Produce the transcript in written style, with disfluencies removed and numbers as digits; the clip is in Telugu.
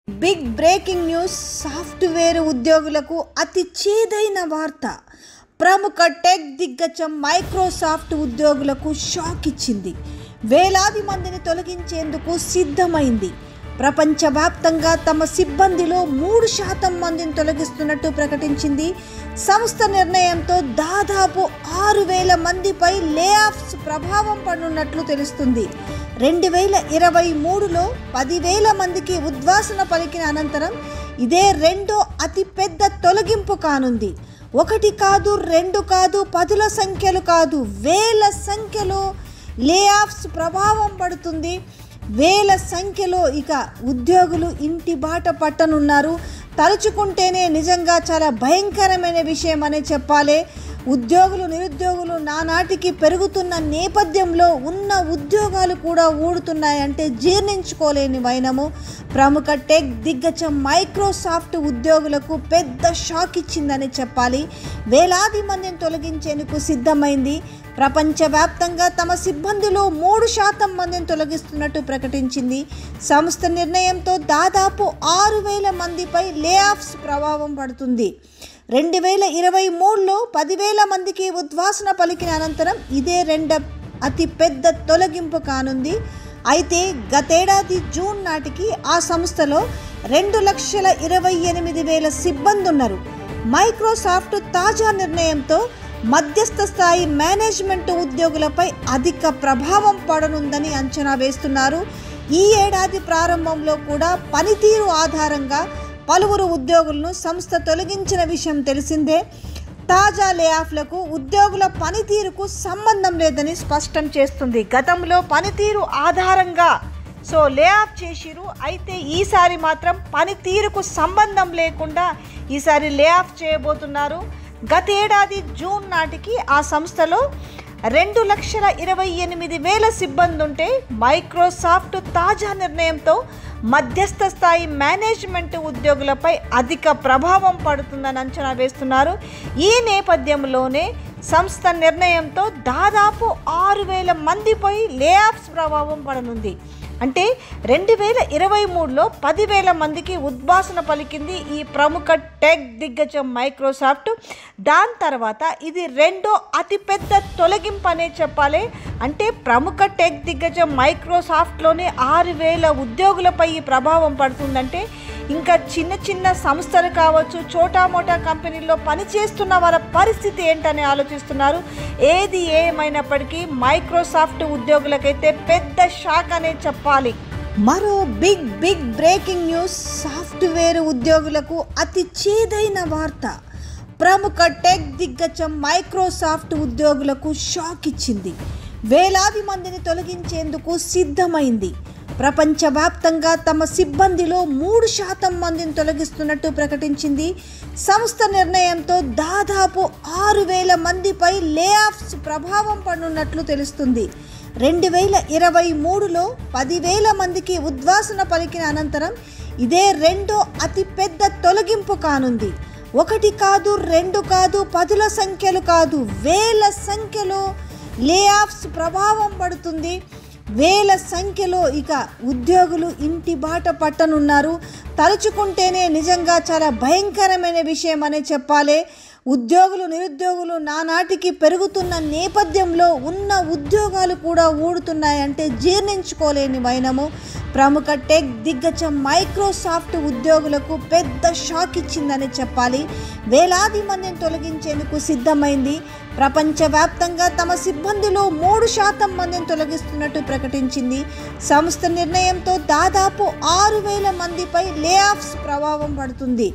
Big breaking news. సాఫ్ట్వేర్ ఉద్యోగులకు అతి చేదైన వార్త. ప్రముఖ టెక్ దిగ్గజం మైక్రోసాఫ్ట్ ఉద్యోగులకు షాక్ ఇచ్చింది. వేలాది మందిని తొలగించేందుకు సిద్ధమైంది. ప్రపంచవ్యాప్తంగా తమ సిబ్బందిలో 3% మందిని తొలగిస్తున్నట్టు ప్రకటించింది. సంస్థ నిర్ణయంతో దాదాపు 6,000 మందిపై లే ఆఫ్స్ ప్రభావం పడనున్నట్లు తెలుస్తుంది. 2023లో 10,000 మందికి ఉద్వాసన పలికిన అనంతరం ఇదే రెండో అతిపెద్ద తొలగింపు కానుంది. 1 కాదు, 2 కాదు, 10ల సంఖ్యలు కాదు, వేల సంఖ్యలో లే ఆఫ్స్ ప్రభావం పడుతుంది. వేల సంఖ్యలో ఇక ఉద్యోగులు ఇంటి బాట పట్టనున్నారు. తలుచుకుంటేనే నిజంగా చాలా భయంకరమైన విషయం అనే చెప్పాలి. ఉద్యోగులు నిరుద్యోగులు నానాటికి పెరుగుతున్న నేపథ్యంలో ఉన్న ఉద్యోగాలు కూడా ఊడుతున్నాయంటే జీర్ణించుకోలేని వైనము. ప్రముఖ టెక్ దిగ్గజం మైక్రోసాఫ్ట్ ఉద్యోగులకు పెద్ద షాక్ ఇచ్చిందని చెప్పాలి. వేలాది మందిని తొలగించేందుకు సిద్ధమైంది. ప్రపంచవ్యాప్తంగా తమ సిబ్బందిలో 3% మందిని తొలగిస్తున్నట్టు ప్రకటించింది. సంస్థ నిర్ణయంతో దాదాపు 6,000 మందిపై లే ఆఫ్స్ ప్రభావం పడుతుంది. 2023లో 10,000 మందికి ఉద్వాసన పలికిన అనంతరం ఇదే రెండో అతిపెద్ద తొలగింపు కానుంది. అయితే గతేడాది జూన్ నాటికి ఆ సంస్థలో 2,28,000 సిబ్బంది ఉన్నారు. మైక్రోసాఫ్ట్ తాజా నిర్ణయంతో మధ్యస్థ స్థాయి మేనేజ్మెంట్ ఉద్యోగులపై అధిక ప్రభావం పడనుందని అంచనా వేస్తున్నారు. ఈ ఏడాది ప్రారంభంలో కూడా పనితీరు ఆధారంగా పలువురు ఉద్యోగులను సంస్థ తొలగించిన విషయం తెలిసిందే. తాజా లే ఆఫ్లకు ఉద్యోగుల పనితీరుకు సంబంధం లేదని స్పష్టం చేస్తుంది. గతంలో పనితీరు ఆధారంగా లే ఆఫ్ చేసిరు. అయితే ఈసారి మాత్రం పనితీరుకు సంబంధం లేకుండా ఈసారి లే ఆఫ్ చేయబోతున్నారు. గతేడాది జూన్ నాటికి ఆ సంస్థలో 2,28,000 సిబ్బంది ఉంటే మైక్రోసాఫ్ట్ తాజా నిర్ణయంతో మధ్యస్థ స్థాయి మేనేజ్మెంట్ ఉద్యోగులపై అధిక ప్రభావం పడుతుందని అంచనా వేస్తున్నారు. ఈ నేపథ్యంలోనే సంస్థ నిర్ణయంతో దాదాపు 6,000 మందిపై లే ఆఫ్స్ ప్రభావం పడనుంది. అంటే 2023లో 10,000 మందికి ఉద్వాసన పలికింది ఈ ప్రముఖ టెక్ దిగ్గజం మైక్రోసాఫ్ట్. దాని తర్వాత ఇది రెండో అతిపెద్ద తొలగింపు అనే చెప్పాలి. అంటే ప్రముఖ టెక్ దిగ్గజం మైక్రోసాఫ్ట్లోనే 6,000 ఉద్యోగులపై ఈ ప్రభావం పడుతుందంటే ఇంకా చిన్న చిన్న సంస్థలు కావచ్చు, చోటామోటా కంపెనీల్లో పనిచేస్తున్న వాళ్ళ పరిస్థితి ఏంటని ఆలోచిస్తున్నారు. ఏది ఏమైనప్పటికీ మైక్రోసాఫ్ట్ ఉద్యోగులకైతే పెద్ద షాక్ అనే చెప్పాలి. మరో బిగ్ బ్రేకింగ్ న్యూస్. సాఫ్ట్వేర్ ఉద్యోగులకు అతి చేదైన వార్త. ప్రముఖ టెక్ దిగ్గజం మైక్రోసాఫ్ట్ ఉద్యోగులకు షాక్ ఇచ్చింది. వేలాది మందిని తొలగించేందుకు సిద్ధమైంది. ప్రపంచవ్యాప్తంగా తమ సిబ్బందిలో 3% మందిని తొలగిస్తున్నట్టు ప్రకటించింది. సంస్థ నిర్ణయంతో దాదాపు 6,000 మందిపై లే ఆఫ్స్ ప్రభావం పడనున్నట్లు తెలుస్తుంది. 2023లో 10,000 మందికి ఉద్వాసన పలికిన అనంతరం ఇదే రెండో అతిపెద్ద తొలగింపు కానుంది. 1 కాదు, 2 కాదు, 10ల సంఖ్యలు కాదు, వేల సంఖ్యలో లే ఆఫ్స్ ప్రభావం పడుతుంది. వేల సంఖ్యలో ఇక ఉద్యోగులు ఇంటి బాట పట్టనున్నారు. తలుచుకుంటేనే నిజంగా చాలా భయంకరమైన విషయం అనే చెప్పాలి. ఉద్యోగులు నిరుద్యోగులు నానాటికి పెరుగుతున్న నేపథ్యంలో ఉన్న ఉద్యోగాలు కూడా ఊడుతున్నాయంటే జీర్ణించుకోలేని వైనము. ప్రముఖ టెక్ దిగ్గజం మైక్రోసాఫ్ట్ ఉద్యోగులకు పెద్ద షాక్ ఇచ్చిందని చెప్పాలి. వేలాది మందిని తొలగించేందుకు సిద్ధమైంది. ప్రపంచవ్యాప్తంగా తమ సిబ్బందిలో 3% మందిని తొలగిస్తున్నట్టు ప్రకటించింది. సంస్థ నిర్ణయంతో దాదాపు 6,000 మందిపై లే ఆఫ్స్ ప్రభావం పడుతుంది.